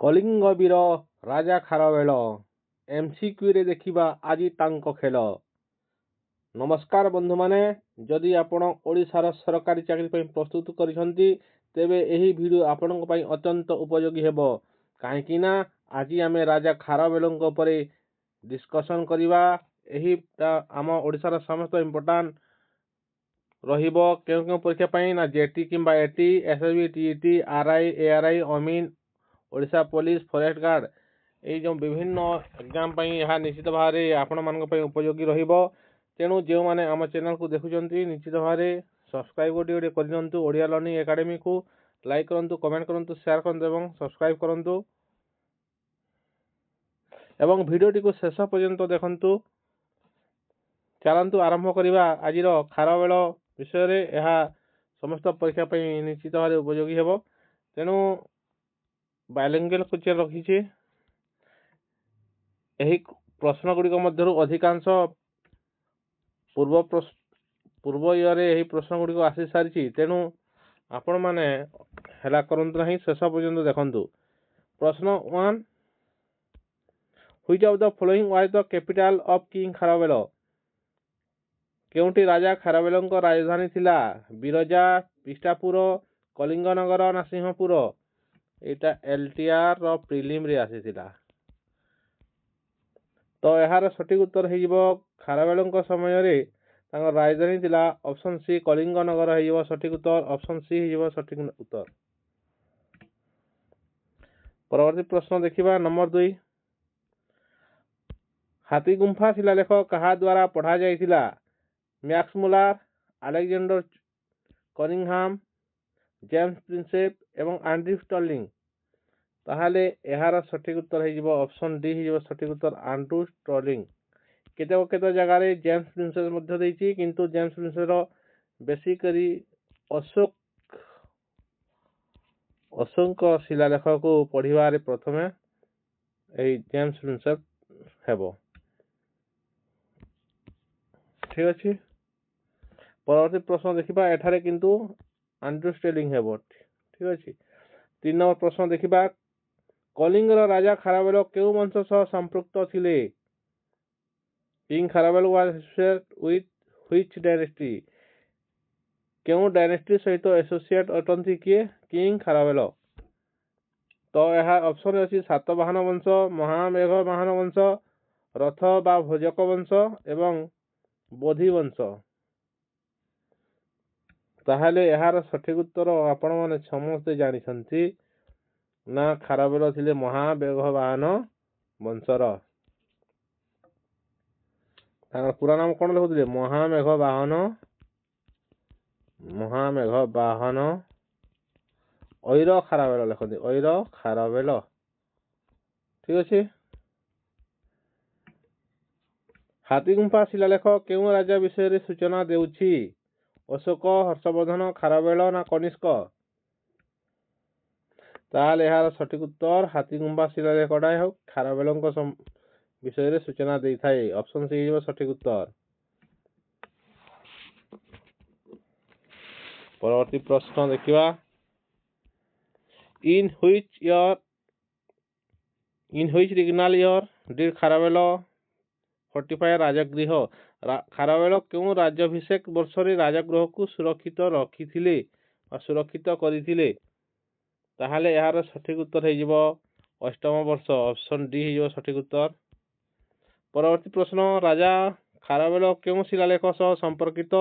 କଳିଙ୍ଗ ବୀର ରାଜା ଖାରବେଳ MCQରେ ଦେଖିବା ଆଜି ତାଙ୍କ ଖେଳ। ନମସ୍କାର ବନ୍ଧୁମାନେ, ଯଦି ଆପଣ ଓଡ଼ିଶାର ସରକାରୀ ଚାକିରି ପାଇଁ ପ୍ରସ୍ତୁତ କରିଛନ୍ତି ତେବେ ଏହି ଭିଡ଼ିଓ ଆପଣଙ୍କ ପାଇଁ ଅତ୍ୟନ୍ତ ଉପଯୋଗୀ ହେବ। କାହିଁକି ନା ଆଜି ଆମେ ରାଜା ଖାରବେଳଙ୍କ ଉପରେ ଡିସ୍କସନ୍ କରିବା। ଏହିଟା ଆମ ଓଡ଼ିଶାର ସମସ୍ତ ଇମ୍ପୋର୍ଟାଣ୍ଟ ରହିବ। କେଉଁ କେଉଁ ପରୀକ୍ଷା ପାଇଁ ନା JT କିମ୍ବା AT, SSB, TET, RI, ARI, ଅମିନ, ଓଡ଼ିଶା ପୋଲିସ, ଫରେଷ୍ଟ ଗାର୍ଡ, এই ଯେଉଁ ବିଭିନ୍ନ ଏକ୍ଜାମ୍ ପାଇଁ ଏହା ନିଶ୍ଚିତ ଭାବରେ ଆପଣମାନଙ୍କ ପାଇଁ ଉପଯୋଗୀ ରହିବ। ତେଣୁ ଯେଉଁମାନେ ଆମ ଚ୍ୟାନେଲକୁ ଦେଖୁଛନ୍ତି ନିଶ୍ଚିତ ଭାବରେ ସବସ୍କ୍ରାଇବ୍ ଗୋଟିଏ କରିଦିଅନ୍ତୁ। ଓଡ଼ିଆ ଲର୍ଣ୍ଣିଂ ଏକାଡେମୀକୁ ଲାଇକ୍ କରନ୍ତୁ, କମେଣ୍ଟ କରନ୍ତୁ, ସେୟାର କରନ୍ତୁ ଏବଂ ସବସ୍କ୍ରାଇବ୍ କରନ୍ତୁ ଏବଂ ଭିଡ଼ିଓଟିକୁ ଶେଷ ପର୍ଯ୍ୟନ୍ତ ଦେଖନ୍ତୁ। ଚାଲନ୍ତୁ ଆରମ୍ଭ କରିବା ଆଜିର ଖାରବେଳ ବିଷୟରେ। ଏହା ସମସ୍ତ ପରୀକ୍ଷା ପାଇଁ ନିଶ୍ଚିତ ଭାବରେ ଉପଯୋଗୀ ହେବ। ତେଣୁ ବାଇଲିଙ୍ଗୁଆଲ କୋଶ୍ଚିନ୍ ରଖିଛି। ଏହି ପ୍ରଶ୍ନ ଗୁଡ଼ିକ ମଧ୍ୟରୁ ଅଧିକାଂଶ ପୂର୍ବ ଇୟର୍ରେ ଏହି ପ୍ରଶ୍ନ ଗୁଡ଼ିକ ଆସି ସାରିଛି। ତେଣୁ ଆପଣମାନେ ହେଲା କରନ୍ତୁ ନାହିଁ, ଶେଷ ପର୍ଯ୍ୟନ୍ତ ଦେଖନ୍ତୁ। ପ୍ରଶ୍ନ 1, which of the following was the capital of king Kharavela? କେଉଁଠି ରାଜା ଖାରବେଳଙ୍କ ରାଜଧାନୀ ଥିଲା? ବିରଜା, ବିଷ୍ଟାପୁର, କଳିଙ୍ଗନଗର ନା ସିଂହପୁର? ଏଇଟା LTR ର ପ୍ରିଲିମ୍ରେ ଆସିଥିଲା। ତ ଏହାର ସଠିକ ଉତ୍ତର ହେଇଯିବ ଖାରବେଳଙ୍କ ସମୟରେ ତାଙ୍କ ରାଜଧାନୀ ଥିଲା ଅପସନ୍ ସି କଳିଙ୍ଗନଗର ହେଇଯିବ ସଠିକ ଉତ୍ତର। ଅପସନ୍ ସି ହେଇଯିବ ସଠିକ ଉତ୍ତର। ପରବର୍ତ୍ତୀ ପ୍ରଶ୍ନ ଦେଖିବା ନମ୍ବର 2, ହାତୀଗୁମ୍ଫା ଶିଳାଲେଖ କାହା ଦ୍ୱାରା ପଢ଼ା ଯାଇଥିଲା? ମ୍ୟାକ୍ସ ମୁଲାର, ଆଲେକ୍ଜାଣ୍ଡର କନିଂହାମ, ଜେମ୍ସ ପ୍ରିନ୍ସେପ ଏବଂ ଆଣ୍ଡ୍ରିଉ ଷ୍ଟର୍ଲିଂ? ତାହେଲେ ଏହାର ସଠିକ ଉତ୍ତର ହେଇଯିବ ଅପସନ୍ ଡି ହେଇଯିବ ସଠିକ ଉତ୍ତର, ଆଣ୍ଡ୍ରିଉ ଷ୍ଟର୍ଲିଂ। କେତେ ଜାଗାରେ ଜେମ୍ସ ପ୍ରିନ୍ସେପ ମଧ୍ୟ ଦେଇଛି, କିନ୍ତୁ ଜେମ୍ସ ପ୍ରିନ୍ସେପର ବେଶୀ କରି ଅଶୋକଙ୍କ ଶିଳାଲେଖକୁ ପଢ଼ିବାରେ ପ୍ରଥମେ ଏହି ଜେମ୍ସ ପ୍ରିନ୍ସେପ ହେବ। ଠିକ ଅଛି। ପରବର୍ତ୍ତୀ ପ୍ରଶ୍ନ ଦେଖିବା। ଏଠାରେ କିନ୍ତୁ ଆଣ୍ଡ୍ରିଉ ଷ୍ଟର୍ଲିଂ ହେବ। ଠିକ ଅଛି। 3 ନମ୍ବର ପ୍ରଶ୍ନ ଦେଖିବା। କଳିଙ୍ଗର ରାଜା ଖାରବେଳ କେଉଁ ବଂଶ ସହ ସମ୍ପୃକ୍ତ ଥିଲେ? King Kharavela was associated with which dynasty? କେଉଁ ଡାଇନେଷ୍ଟି ସହିତ ଆସୋସିଏଟ ଅଟନ୍ତି କିଏ? କିଙ୍ଗ ଖାରବେଳ। ତ ଏହା ଅପସନରେ ଅଛି ସାତବାହନ ବଂଶ, ମହାମେଘବାହନ ବଂଶ, ରଥ ବା ଭୋଜକ ବଂଶ ଏବଂ ବୋଧି ବଂଶ। ତାହେଲେ ଏହାର ସଠିକ ଉତ୍ତର ଆପଣମାନେ ସମସ୍ତେ ଜାଣିଛନ୍ତି ନା ଖାରବେଳ ଥିଲେ ମହାମେଘବାହନ ବଂଶର। ତାଙ୍କର ପୁରା ନାମ କଣ ଲେଖୁଥିଲେ? ମହାମେଘବାହନ ଐର ଖାରବେଳ ଲେଖନ୍ତି। ଐର ଖାରବେଳ। ଠିକ ଅଛି। ହାତୀଗୁମ୍ଫା ଶିଳାଲେଖ କେଉଁ ରାଜା ବିଷୟରେ ସୂଚନା ଦେଉଛି? ଅଶୋକ, ହର୍ଷବର୍ଦ୍ଧନ, ଖାରବେଳ ନା କନିଷ୍କ? ତାହେଲେ ଏହାର ସଠିକ ଉତ୍ତର ହାତୀଗୁମ୍ଫା ଶିଳାଲେଖଟା ଖାରବେଳଙ୍କ ବିଷୟରେ ସୂଚନା ଦେଇଥାଏ। ଅପସନ୍ ସି ହେଇଯିବ ସଠିକ ଉତ୍ତର। ପରବର୍ତ୍ତୀ ପ୍ରଶ୍ନ ଦେଖିବା। In which regnal year did Kharabela fortify Rajgriha? Kharabela କେଉଁ ରାଜ୍ୟାଭିଷେକ ବର୍ଷରେ ରାଜଗୃହକୁ ସୁରକ୍ଷିତ କରିଥିଲେ? ତାହେଲେ ଏହାର ସଠିକ ଉତ୍ତର ହେଇଯିବ ଅଷ୍ଟମ ବର୍ଷ। ଅପସନ୍ ଡି ହେଇଯିବ ସଠିକ ଉତ୍ତର। ପରବର୍ତ୍ତୀ ପ୍ରଶ୍ନ। ରାଜା ଖାରବେଳ କେଉଁ ଶିଳାଲେଖ ସହ ସମ୍ପର୍କିତ?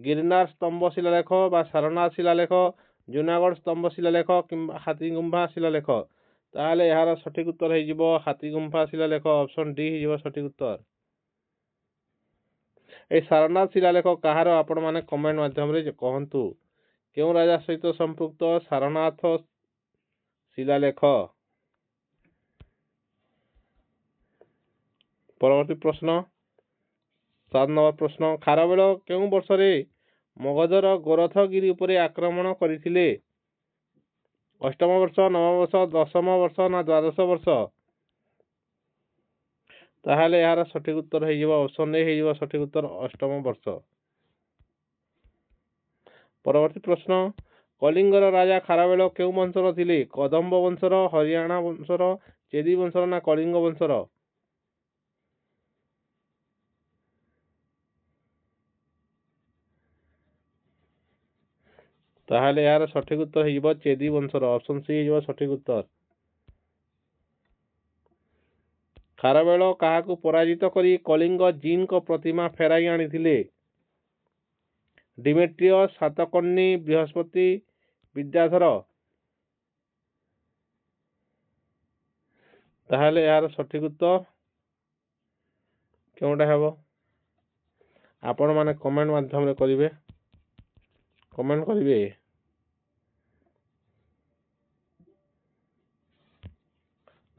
ଗିରନାର ସ୍ତମ୍ଭ ଶିଳାଲେଖ ବା ସାରନାଥ ଶିଳାଲେଖ, ଜୁନାଗଡ଼ ସ୍ତମ୍ଭ ଶିଳାଲେଖ କିମ୍ବା ହାତୀଗୁମ୍ଫା ଶିଳାଲେଖ? ତାହେଲେ ଏହାର ସଠିକ ଉତ୍ତର ହେଇଯିବ ହାତୀଗୁମ୍ଫା ଶିଳାଲେଖ। ଅପସନ୍ ଡି ହେଇଯିବ ସଠିକ ଉତ୍ତର। এই ସାରନାଥ ଶିଳାଲେଖ କାହାର ଆପଣମାନେ କମେଣ୍ଟ ମାଧ୍ୟମରେ କହନ୍ତୁ। କେଉଁ ରାଜା ସହିତ ସମ୍ପୃକ୍ତ ସାରନାଥ ଶିଳାଲେଖ? ପରବର୍ତ୍ତୀ ପ୍ରଶ୍ନ 7 ନମ୍ବର ପ୍ରଶ୍ନ। ଖାରବେଳ କେଉଁ ବର୍ଷରେ ମଗଧର ଗୋରଖଗିରି ଉପରେ ଆକ୍ରମଣ କରିଥିଲେ? ଅଷ୍ଟମ ବର୍ଷ, ନବମ ବର୍ଷ, ଦଶମ ବର୍ଷ ନା ଦ୍ୱାଦଶ ବର୍ଷ? ତାହେଲେ ଏହାର ସଠିକ ଉତ୍ତର ହେଇଯିବ ଅପସନ୍ ଏ ହେଇଯିବ ସଠିକ ଉତ୍ତର, ଅଷ୍ଟମ ବର୍ଷ। ପରବର୍ତ୍ତୀ ପ୍ରଶ୍ନ। କଳିଙ୍ଗର ରାଜା ଖାରବେଳ କେଉଁ ବଂଶର ଥିଲେ? କଦମ୍ବ ବଂଶର, ହରିୟାଣା ବଂଶର, ଚେଦି ବଂଶର ନା କଳିଙ୍ଗ ବଂଶର? ତାହେଲେ ଏହାର ସଠିକ ଉତ୍ତର ହେଇଯିବ ଚେଦି ବଂଶର। ଅପସନ ସି ହେଇଯିବ ସଠିକ ଉତ୍ତର। ଖାରବେଳ କାହାକୁ ପରାଜିତ କରି କଳିଙ୍ଗ ଜିନ୍‌ଙ୍କ ପ୍ରତିମା ଫେରାଇ ଆଣିଥିଲେ? ଡିମେଟ୍ରିୟସ୍, ସାତକର୍ଣ୍ଣୀ, ବୃହସ୍ପତି, ବିଦ୍ୟାଧର। ତାହେଲେ ଏହାର ସଠିକ ଉତ୍ତର କେଉଁଟା ହେବ? ଆପଣମାନେ କମେଣ୍ଟ ମାଧ୍ୟମରେ କରିବେ, କମେଣ୍ଟ କରିବେ।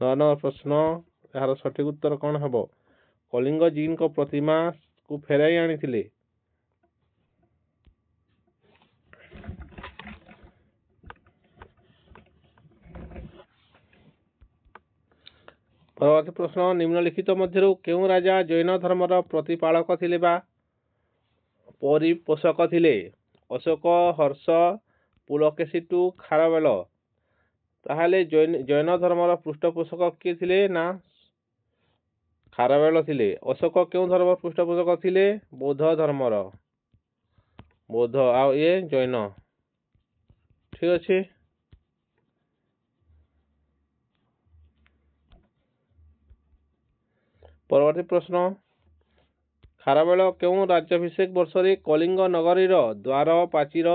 ନୂଆ ପ୍ରଶ୍ନ, ଏହାର ସଠିକ ଉତ୍ତର କଣ ହେବ? କଳିଙ୍ଗ ଜିନ୍‌ଙ୍କ ପ୍ରତିମାକୁ ଫେରାଇ ଆଣିଥିଲେ। ପରବର୍ତ୍ତୀ ପ୍ରଶ୍ନ, ନିମ୍ନଲିଖିତ ମଧ୍ୟରୁ କେଉଁ ରାଜା ଜୈନ ଧର୍ମର ପ୍ରତିପାଳକ ଥିଲେ ବା ପରିପୋଷକ ଥିଲେ? ଅଶୋକ, ହର୍ଷ, ପୁଲକେଶିଟୁ, ଖାରବେଳ। ତାହେଲେ ଜୈନ ଧର୍ମର ପୃଷ୍ଠପୋଷକ କିଏ ଥିଲେ? ନା ଖାରବେଳ ଥିଲେ। ଅଶୋକ କେଉଁ ଧର୍ମର ପୃଷ୍ଠପୋଷକ ଥିଲେ? ବୌଦ୍ଧ ଧର୍ମର। ବୌଦ୍ଧ, ଆଉ ଇଏ ଜୈନ। ଠିକ ଅଛି। ପରବର୍ତ୍ତୀ ପ୍ରଶ୍ନ, ଖାରବେଳ କେଉଁ ରାଜ୍ୟାଭିଷେକ ବର୍ଷରେ କଳିଙ୍ଗ ନଗରୀର ଦ୍ୱାର ପ୍ରାଚୀର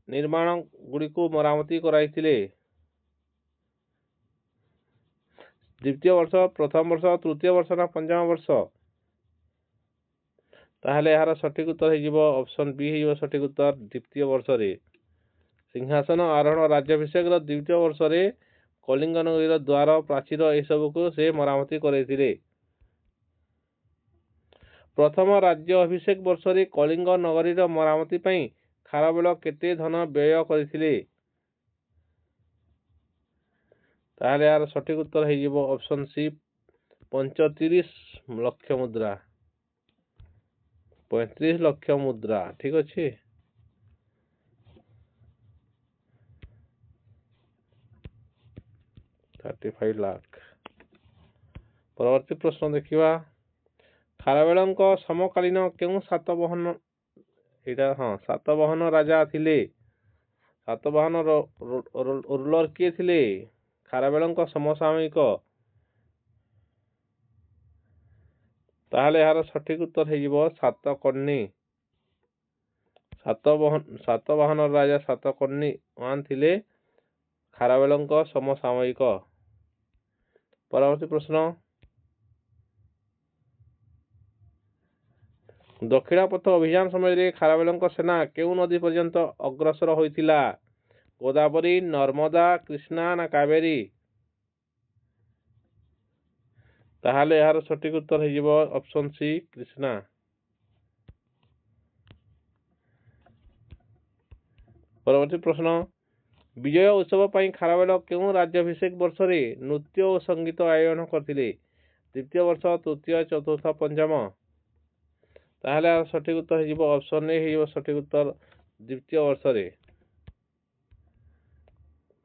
ନିର୍ମାଣ ଗୁଡ଼ିକୁ ମରାମତି କରାଇଥିଲେ? ଦ୍ୱିତୀୟ ବର୍ଷ, ପ୍ରଥମ ବର୍ଷ, ତୃତୀୟ ବର୍ଷ ନା ପଞ୍ଚମ ବର୍ଷ? ତାହେଲେ ଏହାର ସଠିକ ଉତ୍ତର ହେଇଯିବ ଅପସନ ବି ହେଇଯିବ ସଠିକ ଉତ୍ତର ଦ୍ୱିତୀୟ ବର୍ଷରେ। ସିଂହାସନ ଆରୋହଣ ରାଜ୍ୟାଭିଷେକର ଦ୍ୱିତୀୟ ବର୍ଷରେ କଳିଙ୍ଗ ନଗରୀର ଦ୍ୱାର ପ୍ରାଚୀର ଏସବୁକୁ ସେ ମରାମତି କରାଇଥିଲେ। ପ୍ରଥମ ରାଜ୍ୟ ଅଭିଷେକ ବର୍ଷରେ କଳିଙ୍ଗ ନଗରୀର ମରାମତି ପାଇଁ ଖାରବେଳ କେତେ ଧନ ବ୍ୟୟ କରିଥିଲେ? ତାହେଲେ ଏହାର ସଠିକ ଉତ୍ତର ହେଇଯିବ ଅପସନ ସି 35 ଲକ୍ଷ ମୁଦ୍ରା। 35 ଲକ୍ଷ ମୁଦ୍ରା। ଠିକ ଅଛି। ପରବର୍ତ୍ତୀ ପ୍ରଶ୍ନ ଦେଖିବା, ଖାରବେଳଙ୍କ ସମକାଳୀନ କେଉଁ ସାତବାହନ ରାଜା ଥିଲେ? ସାତବାହନ ରୁଲର କିଏ ଥିଲେ? ଖାରବେଳଙ୍କ ସମସାମୟିକ। ତାହେଲେ ଏହାର ସଠିକ ଉତ୍ତର ହେଇଯିବ ସାତକର୍ଣ୍ଣୀ। ସାତବାହନ ରାଜା ସାତକର୍ଣ୍ଣୀ ଥିଲେ ଖାରବେଳଙ୍କ ସମସାମୟିକ। ପରବର୍ତ୍ତୀ ପ୍ରଶ୍ନ, ଦକ୍ଷିଣପଥ ଅଭିଯାନ ସମୟରେ ଖାରବେଳଙ୍କ ସେନା କେଉଁ ନଦୀ ପର୍ଯ୍ୟନ୍ତ ଅଗ୍ରସର ହୋଇଥିଲା? ଗୋଦାବରୀ, ନର୍ମଦା, କୃଷ୍ଣା ନା କାବେରୀ? ତାହେଲେ ଏହାର ସଠିକ ଉତ୍ତର ହେଇଯିବ ଅପସନ ସି କୃଷ୍ଣା। ପରବର୍ତ୍ତୀ ପ୍ରଶ୍ନ, ବିଜୟ ଉତ୍ସବ ପାଇଁ ଖାରବେଳ କେଉଁ ରାଜ୍ୟାଭିଷେକ ବର୍ଷରେ ନୃତ୍ୟ ଓ ସଙ୍ଗୀତ ଆୟୋଜନ କରିଥିଲେ? ଦ୍ୱିତୀୟ ବର୍ଷ, ତୃତୀୟ, ଚତୁର୍ଥ, ପଞ୍ଚମ? ତାହେଲେ ସଠିକ ଉତ୍ତର ହେଇଯିବ ଅପସନ ଏ ହେଇଯିବ ସଠିକ ଉତ୍ତର ଦ୍ୱିତୀୟ ବର୍ଷରେ।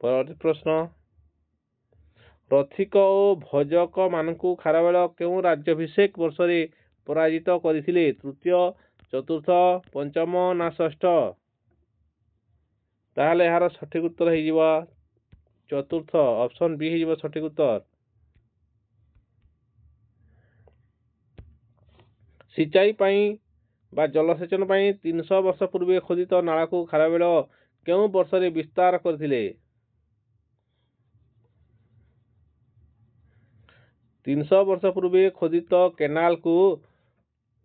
ପରବର୍ତ୍ତୀ ପ୍ରଶ୍ନ, ରଥିକ ଓ ଭଜକ ମାନଙ୍କୁ ଖାରବେଳ କେଉଁ ରାଜ୍ୟାଭିଷେକ ବର୍ଷରେ ପରାଜିତ କରିଥିଲେ? ତୃତୀୟ, ଚତୁର୍ଥ, ପଞ୍ଚମ ନା ଷଷ୍ଠ? ତାହେଲେ ଏହାର ସଠିକ ଉତ୍ତର ହେଇଯିବ ଚତୁର୍ଥ। ଅପସନ ବି ହେଇଯିବ ସଠିକ ଉତ୍ତର। ସିଞ୍ଚାଇ ପାଇଁ ବା ଜଳସେଚନ ପାଇଁ 300 ବର୍ଷ ପୂର୍ବେ ଖୋଦିତ ନାଳକୁ ଖାରବେଳ କେଉଁ ବର୍ଷରେ ବିସ୍ତାର କରିଥିଲେ? 300 ବର୍ଷ ପୂର୍ବେ ଖୋଦିତ କେନାଲକୁ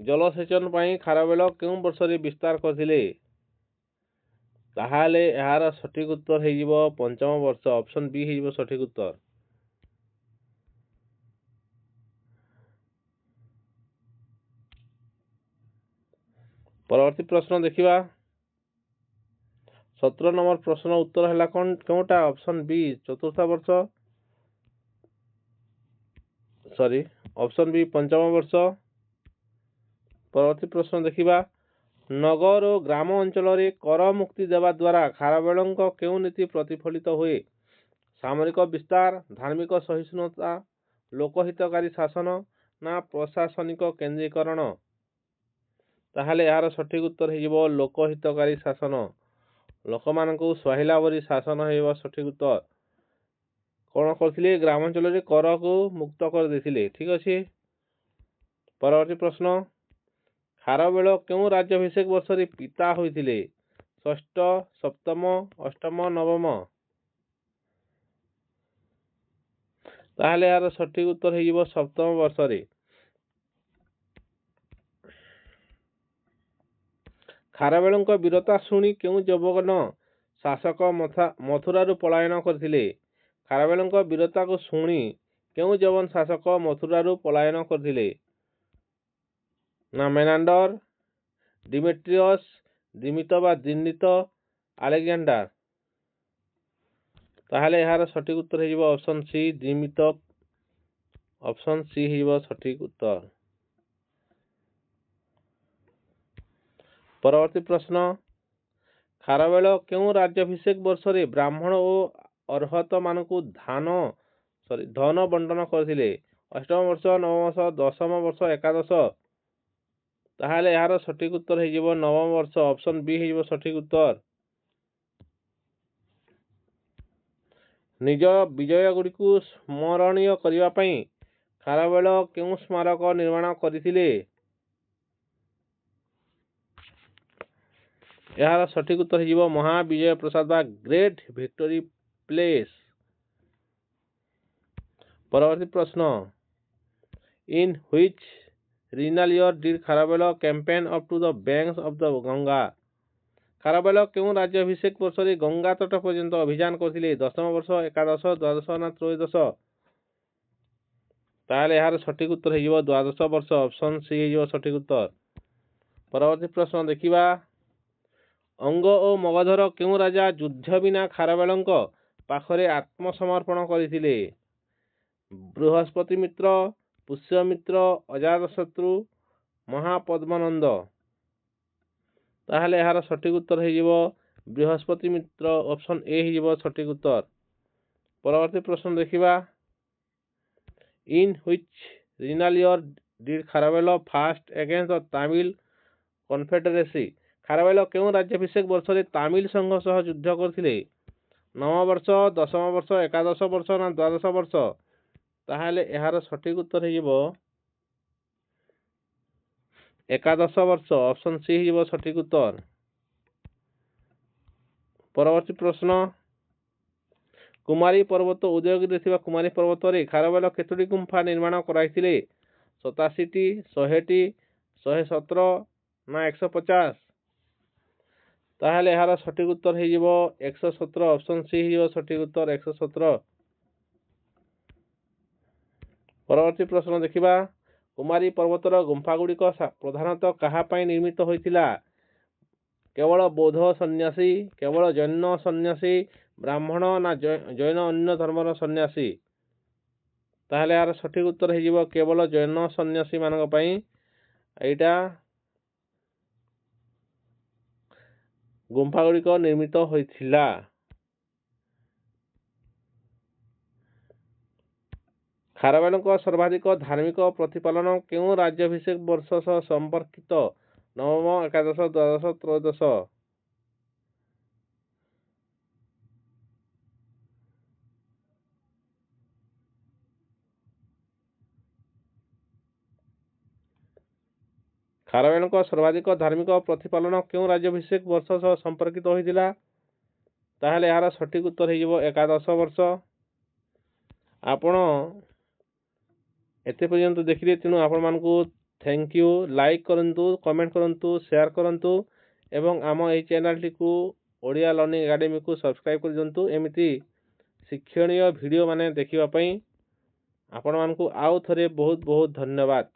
ଜଳସେଚନ ପାଇଁ ଖାରବେଳ କେଉଁ ବର୍ଷରେ ବିସ୍ତାର କରିଥିଲେ? ତାହେଲେ ଏହାର ସଠିକ ଉତ୍ତର ହେଇଯିବ ପଞ୍ଚମ ବର୍ଷ। ଅପସନ ବି ହେଇଯିବ ସଠିକ ଉତ୍ତର। ପରବର୍ତ୍ତୀ ପ୍ରଶ୍ନ ଦେଖିବା, 17 ନମ୍ବର ପ୍ରଶ୍ନ ଉତ୍ତର ହେଲା କେଉଁଟା? ଅପସନ ବି ଚତୁର୍ଥ ବର୍ଷ, ଅପସନ ବି ପଞ୍ଚମ ବର୍ଷ। ପରବର୍ତ୍ତୀ ପ୍ରଶ୍ନ ଦେଖିବା, नगर और ग्राम अंचल कर मुक्ति देवा द्वारा खारवेलଙ୍କ केउं नीति प्रतिफलित हुए? सामरिक विस्तार, धार्मिक सहिष्णुता, लोकहितकारी शासन ना प्रशासनिक केंद्रीकरण? ताहले यार सठिक उत्तर हो लोकहितकारी शासन। लोक मानकु सुहाइला परि शासन हो सठिक उत्तर। कौन करथिले? ग्रामांचल कर को मुक्त कर देथिले। ठीक अछि। परवर्ती प्रश्न, खारवेल केउं राज्याभिषेक वर्ष रे पिता होइथिले? षष्ठ, सप्तम, अष्टम, नवम? ताहले यार सठिक उत्तर हो सप्तम वर्ष रे। खारवेलଙ୍କ वीरता शुणी केउं जबगन शासक मथुरारू पलायन करथिले? खारवेलଙ୍କ वीरता को शुणी केउं जबन शासक मथुरारू पलायन करथिले? ना मेनांडर, डिमेट्रियस, दिमित बा दिन्नित, आलेक्जेंडर? ताहले यार सठिक उत्तर हो ऑप्शन सी दिमित। ऑप्शन सी हो सठिक उत्तर। परवर्ती प्रश्न, खारवेल केउं राज्याभिषेक वर्ष रे ब्राह्मण और अर्हत मानकु धन बंटन करथिले? अष्टम वर्ष, नवम वर्ष, दशम वर्ष, एकादश? ताहले यार सठिक उत्तर हो नवम वर्ष। ऑप्शन बी हो सठिक उत्तर। निज विजय गुड़ी को स्मरणीय करिवा पई खारवेल केउं स्मारक निर्माण करथिले? यार सठिक उत्तर हो महाविजय प्रसाद बा ग्रेट विक्टोरी प्लेस। परवर्ती प्रश्न, in which regnal year did Kharavela campaign up to the banks of the Ganga? Kharavela केउं राज्याभिषेक वर्ष रे गंगा तट पर्यंत अभियान करथिले? दशम वर्ष, एकादश, द्वादश ना त्रयोदश? ताहले यार सठिक उत्तर हो द्वादश वर्ष। ऑप्शन सी हो सठिक उत्तर। परवर्ती प्रश्न देखिबा, अंग और मगधर केउं राजा युद्ध बिना खारवेलଙ୍କ पाखरे आत्मसमर्पण करथिले? बृहस्पति मित्र, पुष्यमित्र, अजातशत्रु, महापद्मनंद? ताहले यार सठिक उत्तर हो बृहस्पति मित्र। ऑप्शन ए हो सठिक उत्तर। परवर्ती प्रश्न देखिबा, in which regnal year did Kharavela fast against the Tamil confederacy? Kharavela केउं राज्याभिषेक वर्ष रे तमिल संघ सह युद्ध करथिले? नवम वर्ष, दशम वर्ष, एकादश वर्ष ना द्वादश वर्ष? ताहले यार सठिक उत्तर हो एकादश वर्ष। ऑप्शन सी हो सठिक उत्तर। परवर्ती प्रश्न, कुमारी पर्वत उदयगिरी थिबा कुमारी पर्वत रे खारवेल केतोटी गुंफा निर्माण कराइथिले? 87 टी, 100 टी, 117 ना 150? ताहले यार सठिक उत्तर हो 117। ऑप्शन सी हो सठिक उत्तर 117। परवर्ती प्रश्न देखिबा, कुमारी पर्वतर गुंफा गुड़िक प्रधानतः कहा पई निर्मित होइथिला? केवल बौद्ध सन्यासी, केवल जैन सन्यासी, ब्राह्मण ना जैन अन्य धर्मर सन्यासी? ताहले यार सठिक उत्तर हो केवल जैन सन्यासी मानक पई एटा गुंफा गुड़िक निर्मित होइथिला। खारवेलଙ୍କ सर्वाधिक धार्मिक प्रतिपालन केउं राज्याभिषेक वर्ष सह संपर्कित? नवम, एकादश, द्वादश, त्रयोदश? खारवेलଙ୍କ सर्वाधिक धार्मिक प्रतिपालन केउं राज्याभिषेक वर्ष सह संपर्कित होइथिला? ताहले यार सठिक उत्तर हो एकादश वर्ष। आपण एते पर्यंत देखिले तेणु आपण मानकु थैंक यू। लाइक करंतु, कमेंट करंतु, शेयर करंतु एवं आम ए चैनल टी को ओडिया लर्निंग एकेडमी को सब्सक्राइब कर दियंतु। एमिति शिक्षणीय वीडियो माने देखिबा पई आपण मानकु आउ थरे बहुत बहुत धन्यवाद।